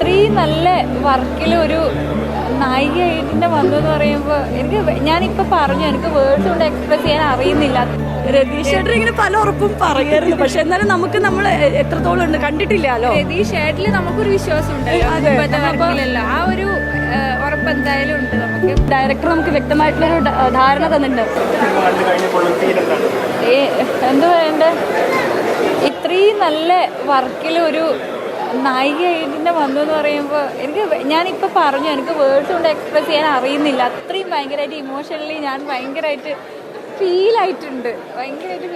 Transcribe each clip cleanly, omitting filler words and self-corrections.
ഇത്രയും നല്ല വർക്കിൽ ഒരു നായികയായിട്ട് വന്നതെന്ന് പറയുമ്പോൾ ഞാനിപ്പോൾ പറഞ്ഞു, എനിക്ക് വേർഡ്സ് കൊണ്ട് എക്സ്പ്രസ് ചെയ്യാൻ അറിയുന്നില്ല. രതീഷ് ചേട്ടൻ ഇങ്ങനെ പല ഉറപ്പും പറയായിരുന്നു, പക്ഷെ എന്നാലും നമ്മൾ എത്രത്തോളം ഉണ്ട് കണ്ടിട്ടില്ലല്ലോ. രതീഷ് ചേട്ടനിൽ നമുക്കൊരു വിശ്വാസം ഉണ്ടല്ലോ, ആ ഒരു ഉറപ്പ് എന്തായാലും ഉണ്ട്. നമുക്ക് ഡയറക്ടർ നമുക്ക് വ്യക്തമായിട്ടുള്ളൊരു ധാരണ തന്നിട്ടുണ്ട്. എന്താ പറയണ്ടേ, ഇത്രയും നല്ല വർക്കിൽ ഒരു നായികയായിട്ട് വന്നതെന്ന് പറയുമ്പോൾ ഞാനിപ്പോൾ പറഞ്ഞു, എനിക്ക് വേർഡ്സ് കൊണ്ട് എക്സ്പ്രസ് ചെയ്യാൻ അറിയുന്നില്ല. അത്രയും ഭയങ്കരമായിട്ട് ഇമോഷണലി ഞാൻ ഭയങ്കരമായിട്ട് ഫീലായിട്ടുണ്ട്. ഭയങ്കരമായിട്ട്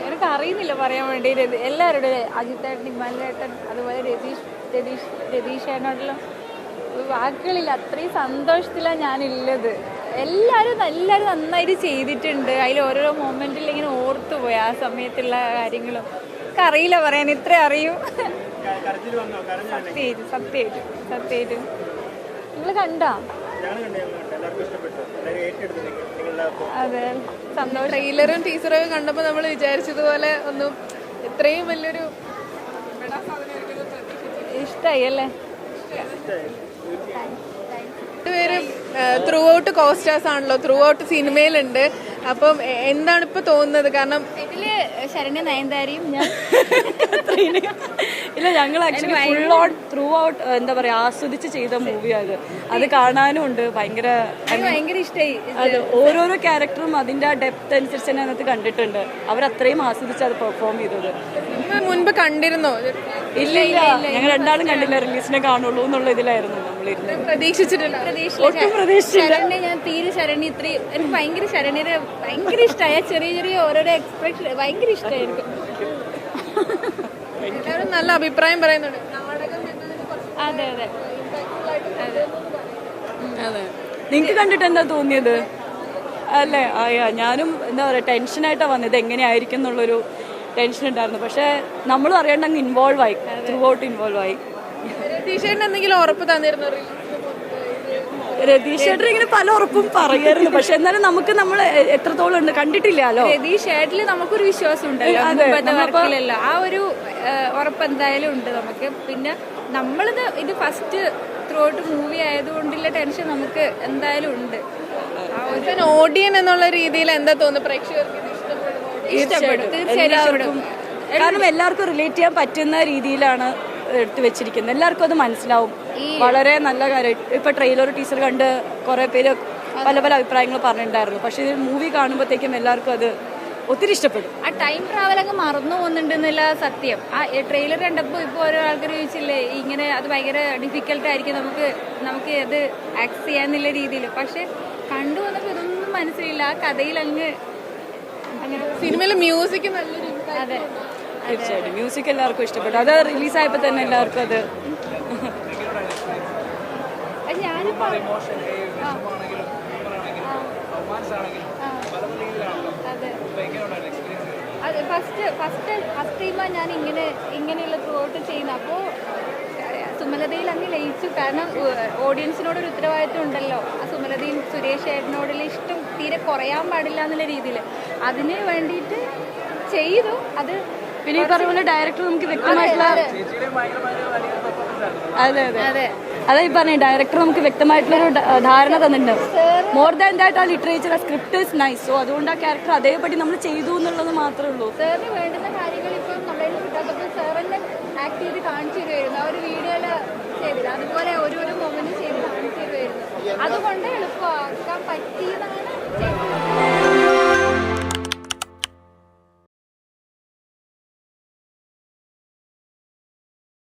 എനിക്ക് അറിയുന്നില്ല പറയാൻ വേണ്ടി. എല്ലാവരുടെ അജിത്തേട്ടൻ, ഇമ്മാനുവേട്ടൻ, അതുപോലെ രതീഷ് ചേട്ടനോടെല്ലാം വാക്കുകളില്ല. അത്രയും സന്തോഷത്തിലാണ് ഞാനുള്ളത്. എല്ലാവരും നന്നായിട്ട് ചെയ്തിട്ടുണ്ട്. അതിൽ ഓരോരോ മൊമെന്റിൽ ഇങ്ങനെ ഓർത്തുപോയി ആ സമയത്തുള്ള കാര്യങ്ങളും. എനിക്ക് അറിയില്ല പറയാൻ, ഇത്ര അറിയും. സത്യമായിട്ടും നിങ്ങൾ കണ്ടോ? അതെ, സന്തോഷം. ട്രെയിലറും ടീച്ചറൊക്കെ കണ്ടപ്പോൾ നമ്മൾ വിചാരിച്ചതുപോലെ ഒന്നും ഇത്രയും വലിയൊരു ഇഷ്ടായി അല്ലേ? പേരും ത്രൂ ഔട്ട് കോസ്റ്റാസ് ആണല്ലോ, ത്രൂ ഔട്ട് സിനിമയിലുണ്ട്. അപ്പം എന്താണ് ഇപ്പൊ തോന്നുന്നത്? കാരണം ഇതില് ശരണ്യ, നയൻതാരയും ഞാൻ ഇല്ല, ഞങ്ങൾ actually full on through out എന്താ പറയാ ആസ്വദിച്ച് ചെയ്ത മൂവിയാണ്. അത് കാണാനും ഉണ്ട്. ഭയങ്കര ഇഷ്ടമായി. അത് ഓരോരോ ക്യാരക്ടറും അതിന്റെ ഡെപ്ത് അനുസരിച്ച് തന്നെ അതിനകത്ത് കണ്ടിട്ടുണ്ട്. അവരത്രയും ആസ്വദിച്ച് അത് പെർഫോം ചെയ്തത്. മുൻപ് കണ്ടിരുന്നോ? ഇല്ല, ഞങ്ങൾ രണ്ടാളും കണ്ടില്ല. റിലീസിനെ കാണുള്ളൂ എന്നുള്ള ഇതിലായിരുന്നു നമ്മളിരുന്നത്. പ്രതീക്ഷിച്ചിട്ടില്ല, ഒട്ടും പ്രതീക്ഷിച്ചില്ല. ഞാൻ തീരെ ശരണ്യ ഇത്രയും എനിക്ക് ഭയങ്കര ശരണ്യരെ ഭയങ്കര ഇഷ്ടമായ ചെറിയ ഓരോരോ എക്സ്പ്രഷൻ ഭയങ്കര ഇഷ്ടമായി എനിക്ക്. എല്ലാവരും നല്ല അഭിപ്രായം പറയുന്നുണ്ട്. അതെ. നിങ്ങക്ക് കണ്ടിട്ട് എന്താ തോന്നിയത്? അല്ലേ, ഞാനും എന്താ പറയാ ടെൻഷനായിട്ടാണ് വന്നത്. എങ്ങനെയായിരിക്കും എന്നുള്ളൊരു ടെൻഷൻ ഉണ്ടായിരുന്നു. പക്ഷെ നമ്മളും അറിയാണ്ട് അങ്ങ് ഇൻവോൾവ് ആയി, ത്രൂ ഔട്ട് ഇൻവോൾവ് ആയി. രതീഷേട്ടൻ എന്തെങ്കിലും ഉറപ്പ് തന്നിരുന്നു? രതീഷ് ചേട്ടൻ ഇങ്ങനെ പല ഉറപ്പും പറയായിരുന്നു, പക്ഷെ എന്നാലും നമ്മൾ എത്രത്തോളം ഉണ്ട് കണ്ടിട്ടില്ലല്ലോ. രതീഷ് ചേട്ടനിൽ നമുക്കൊരു വിശ്വാസം ഉണ്ടല്ലോ, ആ ഒരു ഉറപ്പ് എന്തായാലും ഉണ്ട് നമുക്ക്. പിന്നെ ഇത് ഫസ്റ്റ് ത്രൂ ഔട്ട് മൂവി ആയതുകൊണ്ടുള്ള ടെൻഷൻ നമുക്ക് എന്തായാലും ഉണ്ട്. ഓഡിയൻ എന്നുള്ള രീതിയിൽ എന്താ തോന്നുന്നു? പ്രേക്ഷകർക്ക് ഇഷ്ടപ്പെടും തീർച്ചയായിട്ടും. കാരണം എല്ലാവർക്കും റിലേറ്റ് ചെയ്യാൻ പറ്റുന്ന രീതിയിലാണ് എടുത്തു വെച്ചിരിക്കുന്നത്. എല്ലാവർക്കും അത് മനസ്സിലാവും. വളരെ നല്ല കാര്യം. ഇപ്പൊ ട്രെയിലർ ടീച്ചർ കണ്ട് കുറെ പേര് പല അഭിപ്രായങ്ങൾ പറഞ്ഞിട്ടുണ്ടായിരുന്നു. പക്ഷെ ഇത് മൂവി കാണുമ്പോഴത്തേക്കും എല്ലാവർക്കും അത് ഒത്തിരി ഇഷ്ടപ്പെടും. ആ ടൈം ട്രാവൽ അങ്ങ് മറന്നു പോകുന്നുണ്ടെന്നുള്ള സത്യം. ആ ട്രെയിലർ കണ്ടപ്പോൾ ഇപ്പോൾ ഓരോ ആൾക്കാർ ചോദിച്ചില്ലേ, ഇങ്ങനെ അത് ഭയങ്കര ഡിഫിക്കൽട്ട് ആയിരിക്കും നമുക്ക് അത് ആക്സസ് ചെയ്യാന്നുള്ള രീതിയിൽ. പക്ഷെ കണ്ടു വന്നപ്പോൾ ഇതൊന്നും മനസ്സിലില്ല. ആ കഥയിൽ അങ്ങ് അങ്ങനെ സിനിമയിലെ മ്യൂസിക് നല്ലൊരു. അതെ, തീർച്ചയായിട്ടും മ്യൂസിക് എല്ലാവർക്കും ഇഷ്ടപ്പെട്ടു. അത് റിലീസായപ്പോൾ തന്നെ എല്ലാവർക്കും അത് ഞാനിപ്പോ അതെ ഫസ്റ്റ് ടൈമാണ് ഞാൻ ഇങ്ങനെയുള്ള ത്രൂ ഔട്ട് ചെയ്യുന്നത്. അപ്പോൾ സുമലതയിൽ അങ്ങ് ലയിച്ചു. കാരണം ഓഡിയൻസിനോടൊരു ഉത്തരവാദിത്വം ഉണ്ടല്ലോ. ആ സുമലതയും സുരേഷ് ഏട്ടനോടുള്ള ഇഷ്ടം തീരെ കുറയാൻ പാടില്ല എന്നുള്ള രീതിയിൽ അതിന് വേണ്ടിയിട്ട് ചെയ്തു. അത് പിന്നെ ഈ പറഞ്ഞ പോലെ ഡയറക്ടർ നമുക്ക് വ്യക്തമായിട്ടുള്ള അതെ ഈ പറഞ്ഞ ഡയറക്ടർ നമുക്ക് വ്യക്തമായിട്ടുള്ളൊരു ധാരണ തന്നിട്ടുണ്ട്. മോർ ദാൻ ദാറ്റ് ആ ലിറ്ററേച്ചർ, ആ സ്ക്രിപ്റ്റ് ഇസ് നൈസ്. സോ അതുകൊണ്ട് ആ ക്യാരക്ടർ അതേപടി നമ്മൾ ചെയ്തു എന്നുള്ളത് മാത്രമേ ഉള്ളൂ. സാറിന് വേണ്ടുന്ന കാര്യങ്ങൾ ഇപ്പം നമ്മുടെ കിട്ടാത്തപ്പോൾ സാർ തന്നെ ആക്ട് ചെയ്ത് കാണിച്ചു തരുമായിരുന്നു. ആ ഒരു വീഡിയോയിൽ ചെയ്തില്ല, അതുപോലെ ഓരോരോ മൊമെന്റ് ചെയ്ത് കാണിച്ചു തരുമായിരുന്നു. അതുകൊണ്ട് എളുപ്പമാക്കാൻ പറ്റിയതാണ് ചെയ്തത്.